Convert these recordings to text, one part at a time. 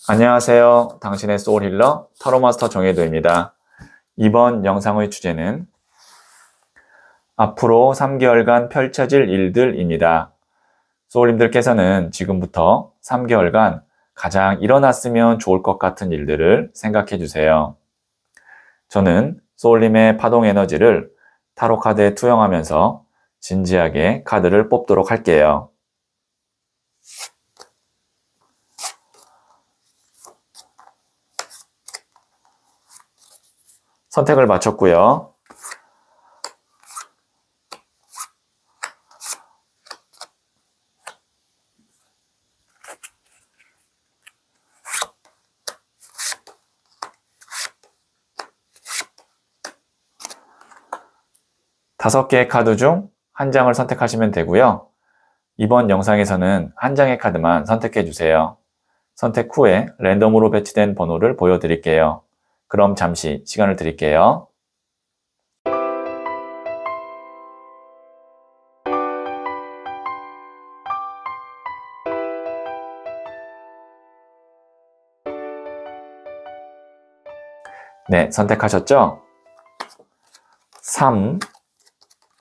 안녕하세요. 당신의 소울힐러 타로마스터 정혜도입니다. 이번 영상의 주제는 앞으로 3개월간 펼쳐질 일들입니다. 소울님들께서는 지금부터 3개월간 가장 일어났으면 좋을 것 같은 일들을 생각해 주세요. 저는 소울님의 파동 에너지를 타로 카드에 투영하면서 진지하게 카드를 뽑도록 할게요. 선택을 마쳤고요. 다섯 개의 카드 중 한 장을 선택하시면 되고요. 이번 영상에서는 한 장의 카드만 선택해 주세요. 선택 후에 랜덤으로 배치된 번호를 보여드릴게요. 그럼 잠시 시간을 드릴게요. 네, 선택하셨죠? 3,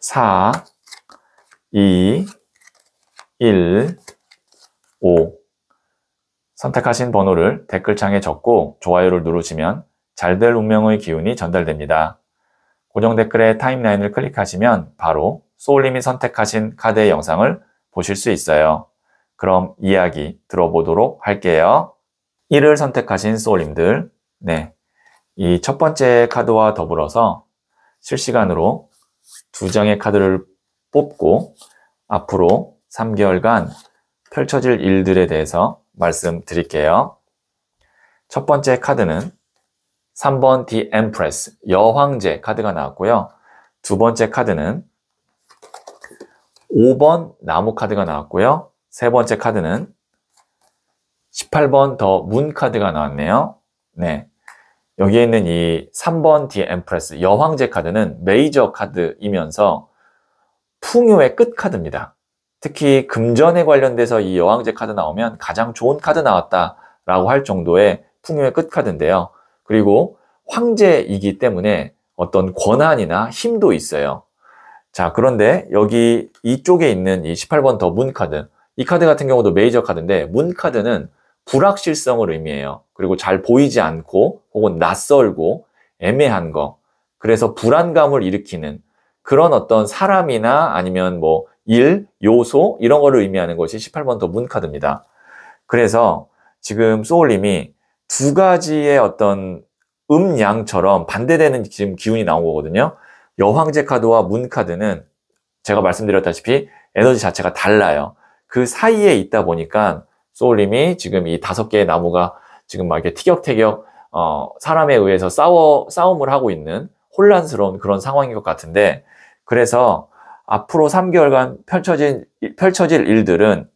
4, 2, 1, 5 선택하신 번호를 댓글창에 적고 좋아요를 누르시면 잘 될 운명의 기운이 전달됩니다. 고정 댓글에 타임라인을 클릭하시면 바로 소울님이 선택하신 카드의 영상을 보실 수 있어요. 그럼 이야기 들어보도록 할게요. 1을 선택하신 소울님들, 네, 이 첫 번째 카드와 더불어서 실시간으로 두 장의 카드를 뽑고 앞으로 3개월간 펼쳐질 일들에 대해서 말씀드릴게요. 첫 번째 카드는 3번 The Empress, 여황제 카드가 나왔고요. 두 번째 카드는 5번 나무 카드가 나왔고요. 세 번째 카드는 18번 더 문 카드가 나왔네요. 네, 여기에 있는 이 3번 The Empress, 여황제 카드는 메이저 카드이면서 풍요의 끝 카드입니다. 특히 금전에 관련돼서 이 여황제 카드 나오면 가장 좋은 카드 나왔다라고 할 정도의 풍요의 끝 카드인데요. 그리고 황제이기 때문에 어떤 권한이나 힘도 있어요. 자, 그런데 여기 이쪽에 있는 이 18번 더 문 카드, 이 카드 같은 경우도 메이저 카드인데 문 카드는 불확실성을 의미해요. 그리고 잘 보이지 않고 혹은 낯설고 애매한 거, 그래서 불안감을 일으키는 그런 어떤 사람이나 아니면 뭐 일, 요소 이런 거를 의미하는 것이 18번 더 문 카드입니다. 그래서 지금 소울님이 두 가지의 어떤 음양처럼 반대되는 지금 기운이 나온 거거든요. 여황제 카드와 문 카드는 제가 말씀드렸다시피 에너지 자체가 달라요. 그 사이에 있다 보니까 소울님이 지금 이 5개의 나무가 지금 막 이렇게 티격태격 사람에 의해서 싸움을 하고 있는 혼란스러운 그런 상황인 것 같은데, 그래서 앞으로 3개월간 펼쳐질 일들은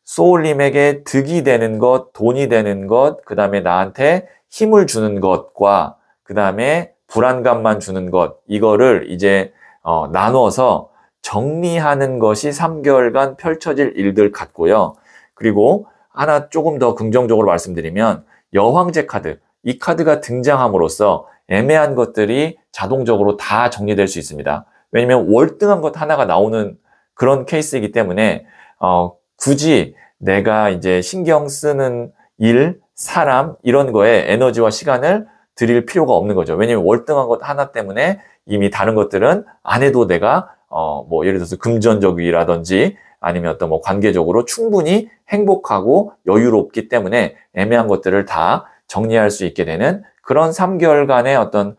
소울님에게 득이 되는 것, 돈이 되는 것, 그 다음에 나한테 힘을 주는 것과 그 다음에 불안감만 주는 것, 이거를 이제 나눠서 정리하는 것이 3개월간 펼쳐질 일들 같고요. 그리고 하나 조금 더 긍정적으로 말씀드리면 여황제 카드, 이 카드가 등장함으로써 애매한 것들이 자동적으로 다 정리될 수 있습니다. 왜냐면 월등한 것 하나가 나오는 그런 케이스이기 때문에 굳이 내가 이제 신경 쓰는 일, 사람 이런 거에 에너지와 시간을 들일 필요가 없는 거죠. 왜냐면 월등한 것 하나 때문에 이미 다른 것들은 안 해도 내가 뭐 예를 들어서 금전적이라든지 아니면 어떤 뭐 관계적으로 충분히 행복하고 여유롭기 때문에 애매한 것들을 다 정리할 수 있게 되는 그런 3개월간의 어떤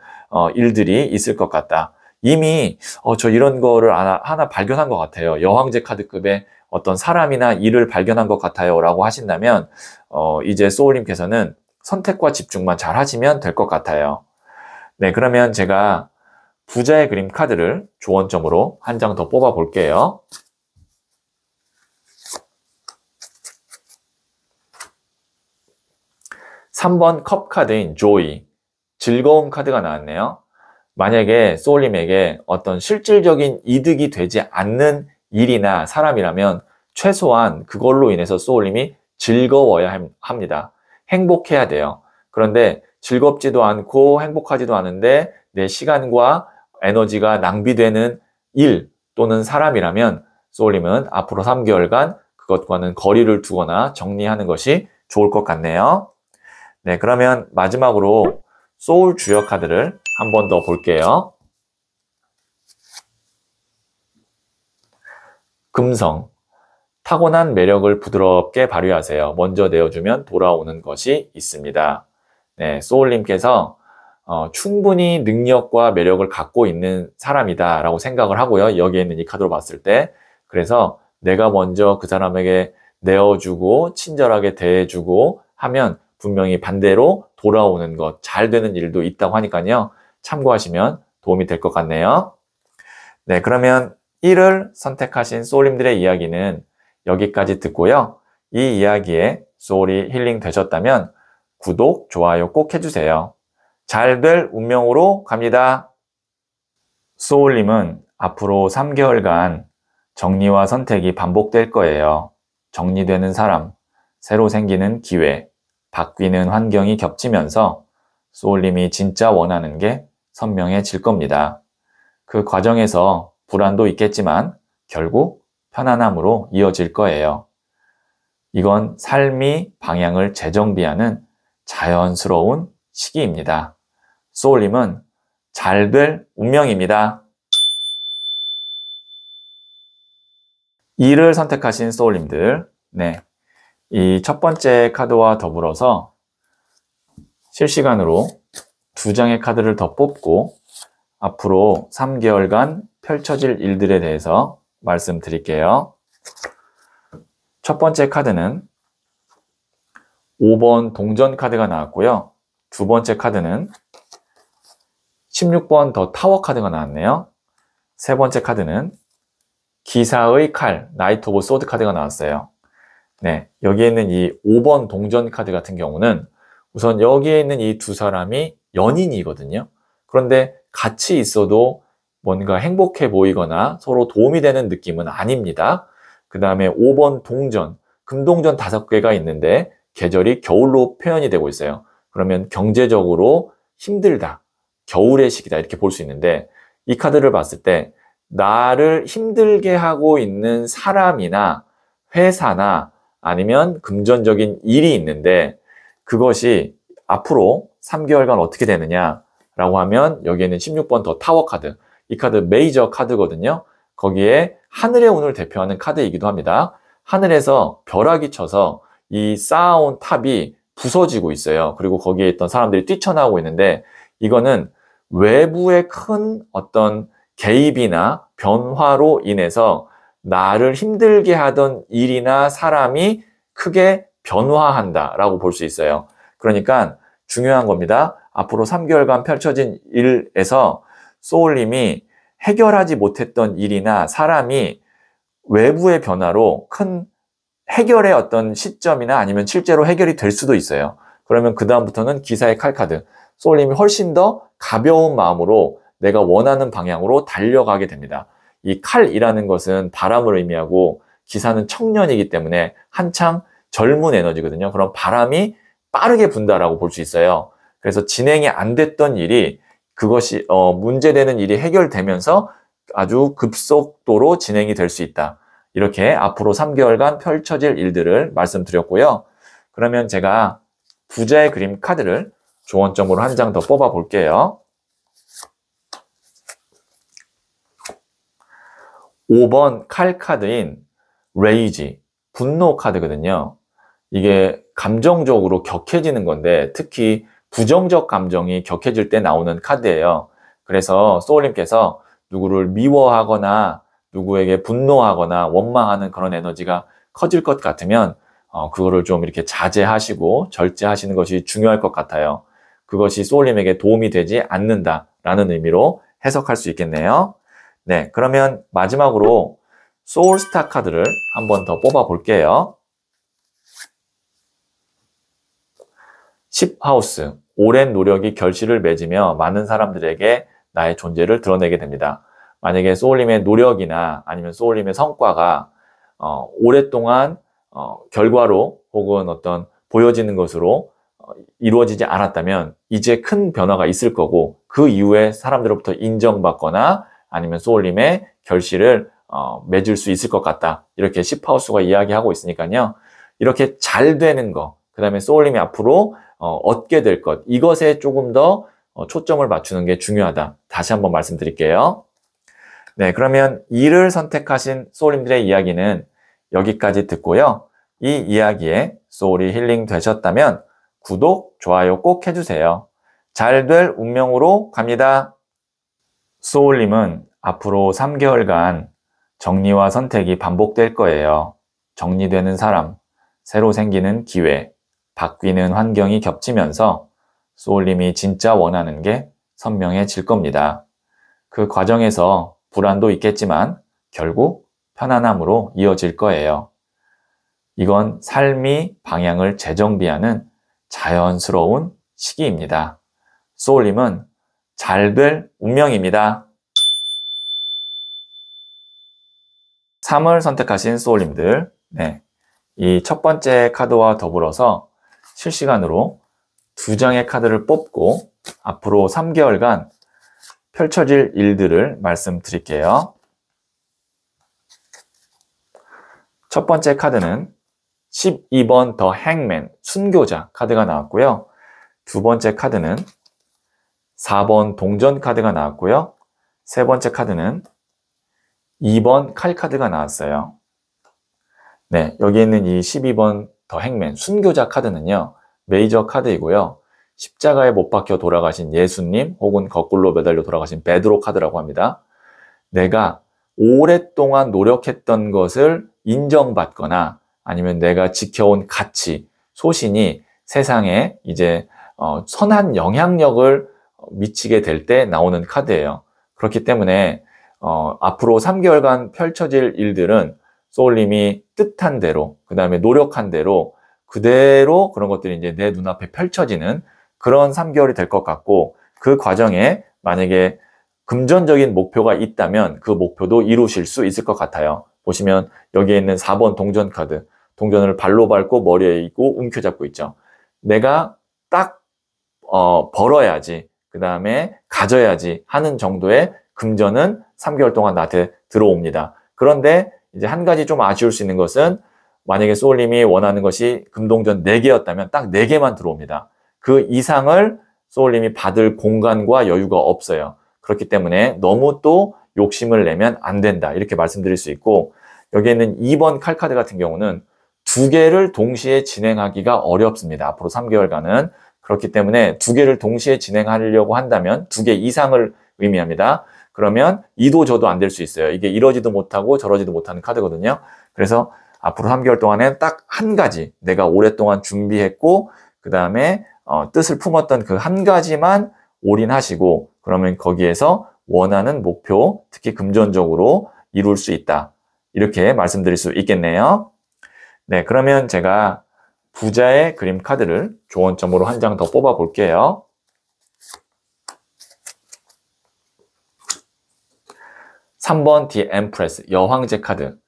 일들이 있을 것 같다. 이미 저 이런 거를 하나 발견한 것 같아요. 여황제 카드급의 어떤 사람이나 일을 발견한 것 같아요 라고 하신다면 이제 소울님께서는 선택과 집중만 잘 하시면 될 것 같아요. 네, 그러면 제가 부자의 그림 카드를 조언점으로 한 장 더 뽑아 볼게요. 3번 컵 카드인 조이, 즐거움 카드가 나왔네요. 만약에 소울님에게 어떤 실질적인 이득이 되지 않는 일이나 사람이라면 최소한 그걸로 인해서 소울님이 즐거워야 합니다. 행복해야 돼요. 그런데 즐겁지도 않고 행복하지도 않은데 내 시간과 에너지가 낭비되는 일 또는 사람이라면 소울님은 앞으로 3개월간 그것과는 거리를 두거나 정리하는 것이 좋을 것 같네요. 네, 그러면 마지막으로 소울 주역 카드를 한 번 더 볼게요. 금성, 타고난 매력을 부드럽게 발휘하세요. 먼저 내어주면 돌아오는 것이 있습니다. 네, 소울님께서 충분히 능력과 매력을 갖고 있는 사람이다 라고 생각을 하고요. 여기에 있는 이 카드로 봤을 때. 그래서 내가 먼저 그 사람에게 내어주고 친절하게 대해주고 하면 분명히 반대로 돌아오는 것, 잘 되는 일도 있다고 하니까요. 참고하시면 도움이 될 것 같네요. 네, 그러면 1을 선택하신 소울님들의 이야기는 여기까지 듣고요. 이 이야기에 소울이 힐링 되셨다면 구독, 좋아요 꼭 해주세요. 잘 될 운명으로 갑니다. 소울님은 앞으로 3개월간 정리와 선택이 반복될 거예요. 정리되는 사람, 새로 생기는 기회, 바뀌는 환경이 겹치면서 소울님이 진짜 원하는 게 선명해질 겁니다. 그 과정에서 불안도 있겠지만 결국 편안함으로 이어질 거예요. 이건 삶이 방향을 재정비하는 자연스러운 시기입니다. 소울님은 잘 될 운명입니다. 2를 선택하신 소울님들, 네, 이 첫 번째 카드와 더불어서 실시간으로 2장의 카드를 더 뽑고 앞으로 3개월간 펼쳐질 일들에 대해서 말씀드릴게요. 첫 번째 카드는 5번 동전 카드가 나왔고요. 두 번째 카드는 16번 더 타워 카드가 나왔네요. 세 번째 카드는 기사의 칼, 나이트 오브 소드 카드가 나왔어요. 네, 여기에 있는 이 5번 동전 카드 같은 경우는 우선 여기에 있는 이 두 사람이 연인이거든요. 그런데 같이 있어도 뭔가 행복해 보이거나 서로 도움이 되는 느낌은 아닙니다. 그 다음에 5번 동전, 금동전 5개가 있는데 계절이 겨울로 표현이 되고 있어요. 그러면 경제적으로 힘들다, 겨울의 시기다 이렇게 볼 수 있는데 이 카드를 봤을 때 나를 힘들게 하고 있는 사람이나 회사나 아니면 금전적인 일이 있는데 그것이 앞으로 3개월간 어떻게 되느냐라고 하면 여기에는 16번 더 타워 카드, 이 카드 메이저 카드거든요. 거기에 하늘의 운을 대표하는 카드이기도 합니다. 하늘에서 벼락이 쳐서 이 쌓아온 탑이 부서지고 있어요. 그리고 거기에 있던 사람들이 뛰쳐나오고 있는데 이거는 외부의 큰 어떤 개입이나 변화로 인해서 나를 힘들게 하던 일이나 사람이 크게 변화한다라고 볼 수 있어요. 그러니까 중요한 겁니다. 앞으로 3개월간 펼쳐진 일에서 소울님이 해결하지 못했던 일이나 사람이 외부의 변화로 큰 해결의 어떤 시점이나 아니면 실제로 해결이 될 수도 있어요. 그러면 그 다음부터는 기사의 칼 카드, 소울님이 훨씬 더 가벼운 마음으로 내가 원하는 방향으로 달려가게 됩니다. 이 칼이라는 것은 바람을 의미하고 기사는 청년이기 때문에 한창 젊은 에너지거든요. 그럼 바람이 빠르게 분다라고 볼 수 있어요. 그래서 진행이 안 됐던 일이 그것이 문제되는 일이 해결되면서 아주 급속도로 진행이 될 수 있다. 이렇게 앞으로 3개월간 펼쳐질 일들을 말씀드렸고요. 그러면 제가 부자의 그림 카드를 조언점으로 한 장 더 뽑아 볼게요. 5번 칼 카드인 레이지, 분노 카드거든요. 이게 감정적으로 격해지는 건데 특히 부정적 감정이 격해질 때 나오는 카드예요. 그래서 소울님께서 누구를 미워하거나 누구에게 분노하거나 원망하는 그런 에너지가 커질 것 같으면 그거를 좀 이렇게 자제하시고 절제하시는 것이 중요할 것 같아요. 그것이 소울님에게 도움이 되지 않는다라는 의미로 해석할 수 있겠네요. 네, 그러면 마지막으로 소울스타 카드를 한 번 더 뽑아 볼게요. 10하우스, 오랜 노력이 결실을 맺으며 많은 사람들에게 나의 존재를 드러내게 됩니다. 만약에 소울님의 노력이나 아니면 소울님의 성과가 오랫동안 결과로 혹은 어떤 보여지는 것으로 이루어지지 않았다면 이제 큰 변화가 있을 거고 그 이후에 사람들로부터 인정받거나 아니면 소울님의 결실을 맺을 수 있을 것 같다. 이렇게 시파우스가 이야기하고 있으니까요. 이렇게 잘 되는 거, 그 다음에 소울님이 앞으로 얻게 될 것, 이것에 조금 더 초점을 맞추는 게 중요하다. 다시 한번 말씀드릴게요. 네, 그러면 이를 선택하신 소울님들의 이야기는 여기까지 듣고요. 이 이야기에 소울이 힐링 되셨다면 구독, 좋아요 꼭 해주세요. 잘 될 운명으로 갑니다. 소울님은 앞으로 3개월간 정리와 선택이 반복될 거예요. 정리되는 사람, 새로 생기는 기회, 바뀌는 환경이 겹치면서 소울님이 진짜 원하는 게 선명해질 겁니다. 그 과정에서 불안도 있겠지만 결국 편안함으로 이어질 거예요. 이건 삶이 방향을 재정비하는 자연스러운 시기입니다. 소울님은 잘 될 운명입니다. 3을 선택하신 소울님들, 네, 이 첫 번째 카드와 더불어서 실시간으로 2장의 카드를 뽑고 앞으로 3개월간 펼쳐질 일들을 말씀드릴게요. 첫 번째 카드는 12번 더 행맨, 순교자 카드가 나왔고요. 두 번째 카드는 4번 동전 카드가 나왔고요. 세 번째 카드는 2번 칼 카드가 나왔어요. 네, 여기 있는 이 12번 더 행맨, 순교자 카드는요, 메이저 카드이고요. 십자가에 못 박혀 돌아가신 예수님 혹은 거꾸로 매달려 돌아가신 베드로 카드라고 합니다. 내가 오랫동안 노력했던 것을 인정받거나 아니면 내가 지켜온 가치, 소신이 세상에 이제 선한 영향력을 미치게 될 때 나오는 카드예요. 그렇기 때문에 앞으로 3개월간 펼쳐질 일들은 소울님이 뜻한 대로, 그 다음에 노력한 대로 그대로 그런 것들이 이제 내 눈앞에 펼쳐지는 그런 3개월이 될 것 같고, 그 과정에 만약에 금전적인 목표가 있다면 그 목표도 이루실 수 있을 것 같아요. 보시면 여기에 있는 4번 동전 카드, 동전을 발로 밟고 머리에 있고 움켜잡고 있죠. 내가 딱 벌어야지, 그 다음에 가져야지 하는 정도의 금전은 3개월 동안 나한테 들어옵니다. 그런데 이제 한 가지 좀 아쉬울 수 있는 것은 만약에 소울님이 원하는 것이 금동전 4개였다면 딱 4개만 들어옵니다. 그 이상을 소울님이 받을 공간과 여유가 없어요. 그렇기 때문에 너무 또 욕심을 내면 안 된다, 이렇게 말씀드릴 수 있고, 여기에 있는 2번 칼카드 같은 경우는 2개를 동시에 진행하기가 어렵습니다. 앞으로 3개월간은. 그렇기 때문에 2개를 동시에 진행하려고 한다면 2개 이상을 의미합니다. 그러면 이도 저도 안 될 수 있어요. 이게 이러지도 못하고 저러지도 못하는 카드거든요. 그래서 앞으로 3개월 동안엔 딱 한 가지, 내가 오랫동안 준비했고 그 다음에 뜻을 품었던 그 한 가지만 올인하시고, 그러면 거기에서 원하는 목표, 특히 금전적으로 이룰 수 있다, 이렇게 말씀드릴 수 있겠네요. 네, 그러면 제가 부자의 그림 카드를 조언점으로 한 장 더 뽑아 볼게요. (3번) The Empress, 여황제 카드.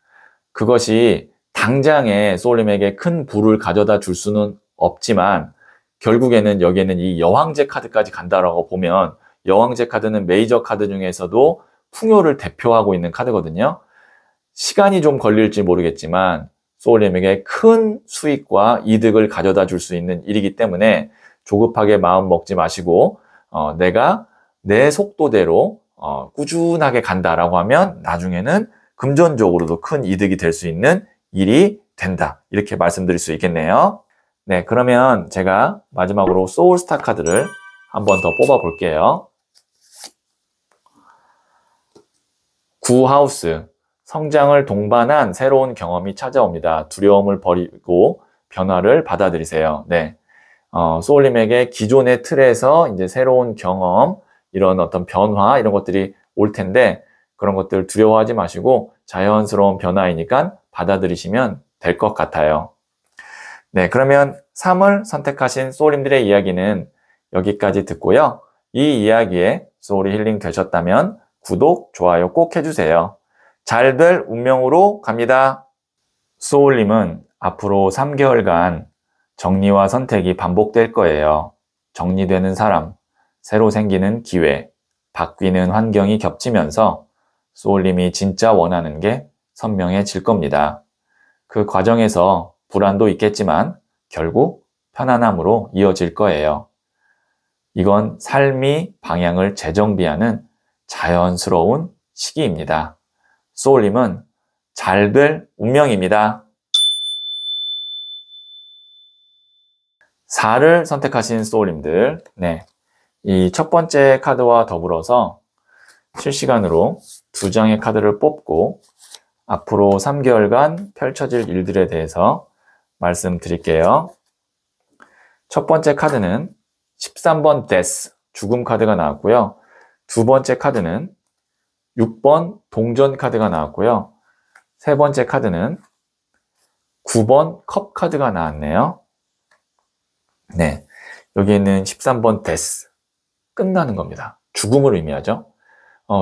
그것이 당장에 소울님에게 큰 부를 가져다 줄 수는 없지만 결국에는 여기에는 이 여황제 카드까지 간다라고 보면, 여황제 카드는 메이저 카드 중에서도 풍요를 대표하고 있는 카드거든요. 시간이 좀 걸릴지 모르겠지만 소울님에게 큰 수익과 이득을 가져다 줄 수 있는 일이기 때문에 조급하게 마음 먹지 마시고 내가 내 속도대로 꾸준하게 간다라고 하면 나중에는 금전적으로도 큰 이득이 될 수 있는 일이 된다, 이렇게 말씀드릴 수 있겠네요. 네, 그러면 제가 마지막으로 소울스타 카드를 한 번 더 뽑아 볼게요. 9하우스, 성장을 동반한 새로운 경험이 찾아옵니다. 두려움을 버리고 변화를 받아들이세요. 네, 소울님에게 기존의 틀에서 이제 새로운 경험, 이런 어떤 변화, 이런 것들이 올 텐데 그런 것들 두려워하지 마시고 자연스러운 변화이니까 받아들이시면 될 것 같아요. 네, 그러면 3을 선택하신 소울님들의 이야기는 여기까지 듣고요. 이 이야기에 소울이 힐링 되셨다면 구독, 좋아요 꼭 해주세요. 잘 될 운명으로 갑니다. 소울님은 앞으로 3개월간 정리와 선택이 반복될 거예요. 정리되는 사람, 새로 생기는 기회, 바뀌는 환경이 겹치면서 소울님이 진짜 원하는 게 선명해질 겁니다. 그 과정에서 불안도 있겠지만 결국 편안함으로 이어질 거예요. 이건 삶이 방향을 재정비하는 자연스러운 시기입니다. 소울님은 잘 될 운명입니다. 4를 선택하신 소울님들, 이 첫 번째 카드와 더불어서 실시간으로 2장의 카드를 뽑고 앞으로 3개월간 펼쳐질 일들에 대해서 말씀드릴게요. 첫 번째 카드는 13번 데스, 죽음 카드가 나왔고요. 두 번째 카드는 6번 동전 카드가 나왔고요. 세 번째 카드는 9번 컵 카드가 나왔네요. 네, 여기 있는 13번 데스, 끝나는 겁니다. 죽음을 의미하죠.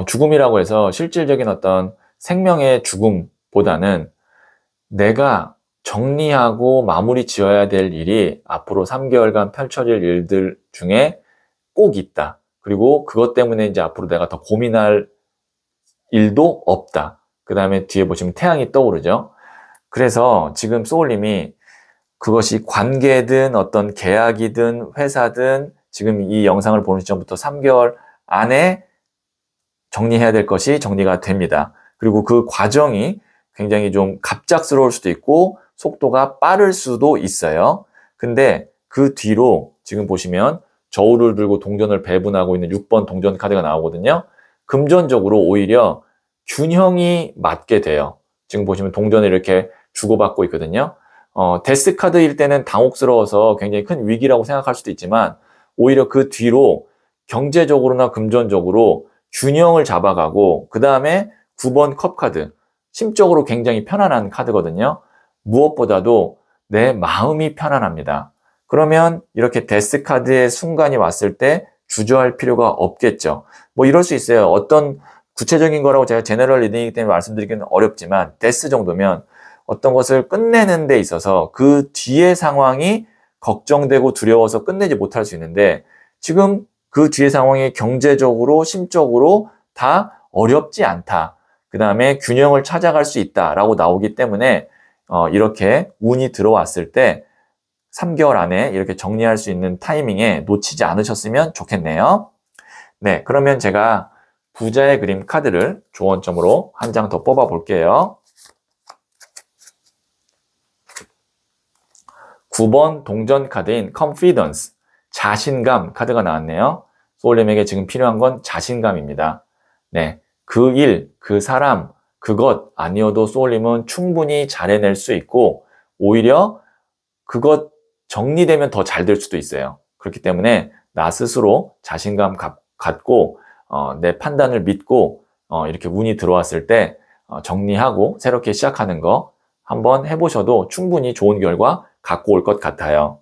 죽음이라고 해서 실질적인 어떤 생명의 죽음보다는 내가 정리하고 마무리 지어야 될 일이 앞으로 3개월간 펼쳐질 일들 중에 꼭 있다. 그리고 그것 때문에 이제 앞으로 내가 더 고민할 일도 없다. 그 다음에 뒤에 보시면 태양이 떠오르죠. 그래서 지금 소울님이 그것이 관계든 어떤 계약이든 회사든 지금 이 영상을 보는 시점부터 3개월 안에 정리해야 될 것이 정리가 됩니다. 그리고 그 과정이 굉장히 좀 갑작스러울 수도 있고 속도가 빠를 수도 있어요. 근데 그 뒤로 지금 보시면 저울을 들고 동전을 배분하고 있는 6번 동전 카드가 나오거든요. 금전적으로 오히려 균형이 맞게 돼요. 지금 보시면 동전을 이렇게 주고받고 있거든요. 데스 카드일 때는 당혹스러워서 굉장히 큰 위기라고 생각할 수도 있지만 오히려 그 뒤로 경제적으로나 금전적으로 균형을 잡아가고 그 다음에 9번 컵 카드, 심적으로 굉장히 편안한 카드거든요. 무엇보다도 내 마음이 편안합니다. 그러면 이렇게 데스 카드의 순간이 왔을 때 주저할 필요가 없겠죠. 뭐 이럴 수 있어요. 어떤 구체적인 거라고 제가 제너럴 리딩이기 때문에 말씀드리기는 어렵지만 데스 정도면 어떤 것을 끝내는 데 있어서 그 뒤의 상황이 걱정되고 두려워서 끝내지 못할 수 있는데 지금 그 뒤의 상황이 경제적으로, 심적으로 다 어렵지 않다. 그 다음에 균형을 찾아갈 수 있다라고 나오기 때문에 이렇게 운이 들어왔을 때 3개월 안에 이렇게 정리할 수 있는 타이밍에 놓치지 않으셨으면 좋겠네요. 네, 그러면 제가 부자의 그림 카드를 조언점으로 한 장 더 뽑아 볼게요. 9번 동전 카드인 Confidence, 자신감 카드가 나왔네요. 소울님에게 지금 필요한 건 자신감입니다. 네, 그 일, 그 사람, 그것 아니어도 소울님은 충분히 잘 해낼 수 있고 오히려 그것 정리되면 더 잘 될 수도 있어요. 그렇기 때문에 나 스스로 자신감 갖고 내 판단을 믿고 이렇게 운이 들어왔을 때 정리하고 새롭게 시작하는 거 한번 해보셔도 충분히 좋은 결과 갖고 올 것 같아요.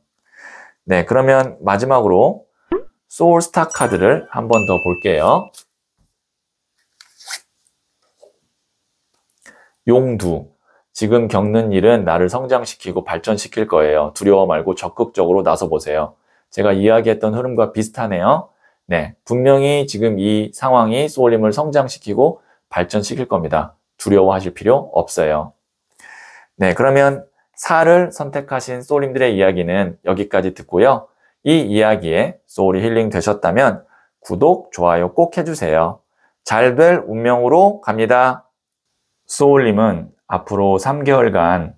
네, 그러면 마지막으로 소울스타 카드를 한 번 더 볼게요. 용두, 지금 겪는 일은 나를 성장시키고 발전시킬 거예요. 두려워 말고 적극적으로 나서보세요. 제가 이야기했던 흐름과 비슷하네요. 네, 분명히 지금 이 상황이 소울님을 성장시키고 발전시킬 겁니다. 두려워하실 필요 없어요. 네, 그러면 4를 선택하신 소울님들의 이야기는 여기까지 듣고요. 이 이야기에 소울이 힐링 되셨다면 구독, 좋아요 꼭 해주세요. 잘 될 운명으로 갑니다. 소울님은 앞으로 3개월간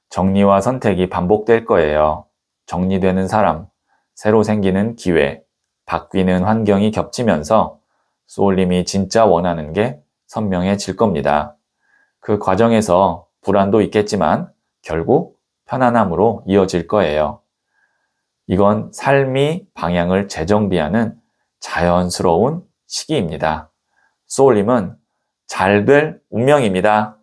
정리와 선택이 반복될 거예요. 정리되는 사람, 새로 생기는 기회, 바뀌는 환경이 겹치면서 소울님이 진짜 원하는 게 선명해질 겁니다. 그 과정에서 불안도 있겠지만 결국 편안함으로 이어질 거예요. 이건 삶이 방향을 재정비하는 자연스러운 시기입니다. 소울님은 잘 될 운명입니다.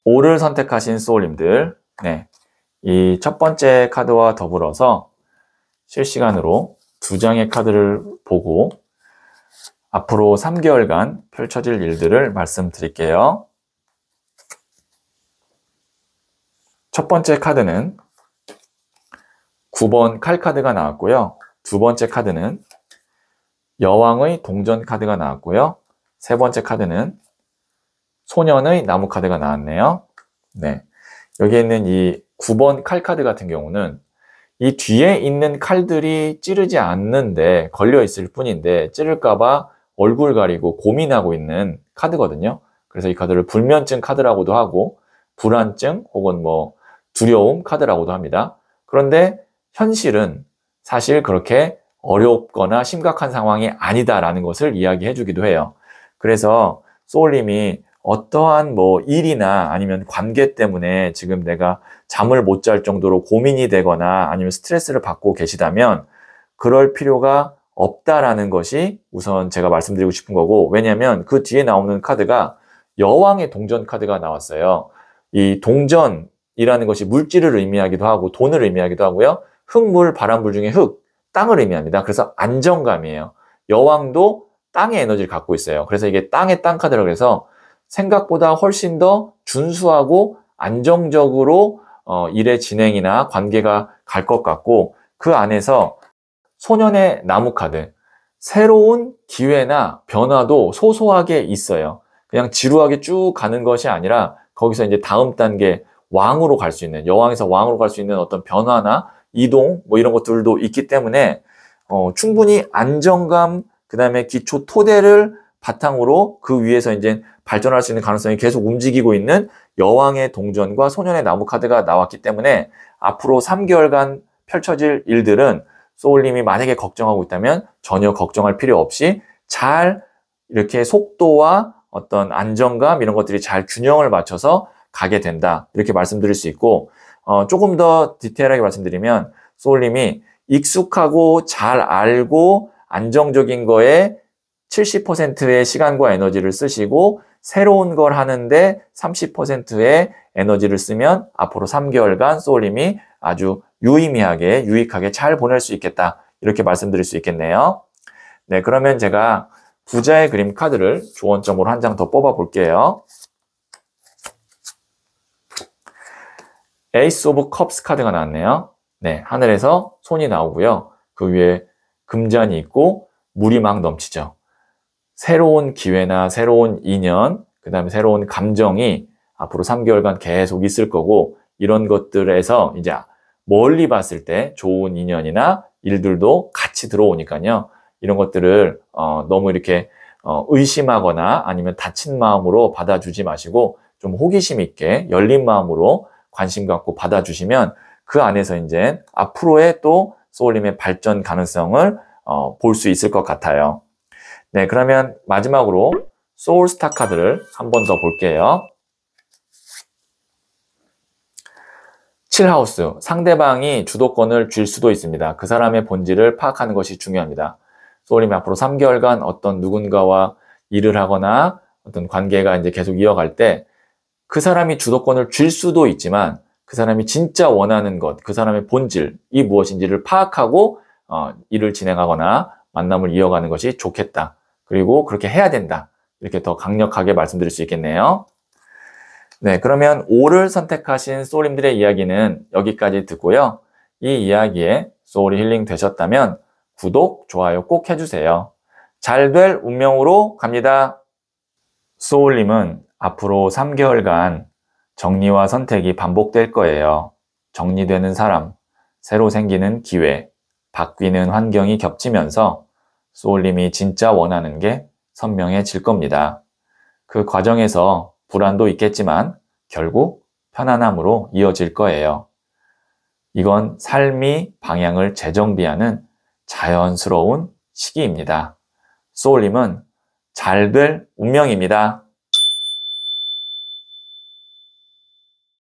5를 선택하신 소울님들, 이 첫 번째 카드와 더불어서 실시간으로 2장의 카드를 보고 앞으로 3개월간 펼쳐질 일들을 말씀드릴게요. 첫 번째 카드는 9번 칼 카드가 나왔고요. 두 번째 카드는 여왕의 동전 카드가 나왔고요. 세 번째 카드는 소년의 나무 카드가 나왔네요. 네. 여기에 있는 이 9번 칼 카드 같은 경우는 이 뒤에 있는 칼들이 찌르지 않는데 걸려 있을 뿐인데 찌를까봐 얼굴 가리고 고민하고 있는 카드거든요. 그래서 이 카드를 불면증 카드라고도 하고 불안증 혹은 뭐 두려움 카드라고도 합니다. 그런데 현실은 사실 그렇게 어렵거나 심각한 상황이 아니다라는 것을 이야기해 주기도 해요. 그래서 소울님이 어떠한 뭐 일이나 아니면 관계 때문에 지금 내가 잠을 못 잘 정도로 고민이 되거나 아니면 스트레스를 받고 계시다면 그럴 필요가 없다라는 것이 우선 제가 말씀드리고 싶은 거고, 왜냐하면 그 뒤에 나오는 카드가 여왕의 동전 카드가 나왔어요. 이 동전이라는 것이 물질을 의미하기도 하고 돈을 의미하기도 하고요. 흙물, 바람불 중에 흙, 땅을 의미합니다. 그래서 안정감이에요. 여왕도 땅의 에너지를 갖고 있어요. 그래서 이게 땅의 땅 카드라고 해서 생각보다 훨씬 더 준수하고 안정적으로 일의 진행이나 관계가 갈 것 같고, 그 안에서 소년의 나무 카드, 새로운 기회나 변화도 소소하게 있어요. 그냥 지루하게 쭉 가는 것이 아니라 거기서 이제 다음 단계 왕으로 갈 수 있는, 여왕에서 왕으로 갈 수 있는 어떤 변화나 이동 뭐 이런 것들도 있기 때문에 충분히 안정감, 그 다음에 기초 토대를 바탕으로 그 위에서 이제 발전할 수 있는 가능성이 계속 움직이고 있는 여왕의 동전과 소년의 나무 카드가 나왔기 때문에 앞으로 3개월간 펼쳐질 일들은 소울님이 만약에 걱정하고 있다면 전혀 걱정할 필요 없이 잘 이렇게 속도와 어떤 안정감 이런 것들이 잘 균형을 맞춰서 가게 된다, 이렇게 말씀드릴 수 있고, 조금 더 디테일하게 말씀드리면 소울님이 익숙하고 잘 알고 안정적인 거에 70%의 시간과 에너지를 쓰시고 새로운 걸 하는데 30%의 에너지를 쓰면 앞으로 3개월간 소울님이 아주 유의미하게 유익하게 잘 보낼 수 있겠다, 이렇게 말씀드릴 수 있겠네요. 네, 그러면 제가 부자의 그림 카드를 조언점으로 한 장 더 뽑아 볼게요. 에이스 오브 컵스 카드가 나왔네요. 네, 하늘에서 손이 나오고요. 그 위에 금잔이 있고 물이 막 넘치죠. 새로운 기회나 새로운 인연, 그 다음에 새로운 감정이 앞으로 3개월간 계속 있을 거고, 이런 것들에서 이제 멀리 봤을 때 좋은 인연이나 일들도 같이 들어오니까요. 이런 것들을 너무 이렇게 의심하거나 아니면 다친 마음으로 받아주지 마시고 좀 호기심 있게 열린 마음으로 관심 갖고 받아주시면 그 안에서 이제 앞으로의 또 소울님의 발전 가능성을 볼 수 있을 것 같아요. 네, 그러면 마지막으로 소울스타 카드를 한 번 더 볼게요. 7하우스, 상대방이 주도권을 쥘 수도 있습니다. 그 사람의 본질을 파악하는 것이 중요합니다. 소울님이 앞으로 3개월간 어떤 누군가와 일을 하거나 어떤 관계가 이제 계속 이어갈 때 그 사람이 주도권을 쥘 수도 있지만 그 사람이 진짜 원하는 것, 그 사람의 본질이 무엇인지를 파악하고 일을 진행하거나 만남을 이어가는 것이 좋겠다. 그리고 그렇게 해야 된다. 이렇게 더 강력하게 말씀드릴 수 있겠네요. 네, 그러면 5를 선택하신 소울님들의 이야기는 여기까지 듣고요. 이 이야기에 소울이 힐링 되셨다면 구독, 좋아요 꼭 해주세요. 잘 될 운명으로 갑니다. 소울님은 앞으로 3개월간 정리와 선택이 반복될 거예요. 정리되는 사람, 새로 생기는 기회, 바뀌는 환경이 겹치면서 소울님이 진짜 원하는 게 선명해질 겁니다. 그 과정에서 불안도 있겠지만 결국 편안함으로 이어질 거예요. 이건 삶이 방향을 재정비하는 자연스러운 시기입니다. 소울님은 잘 될 운명입니다.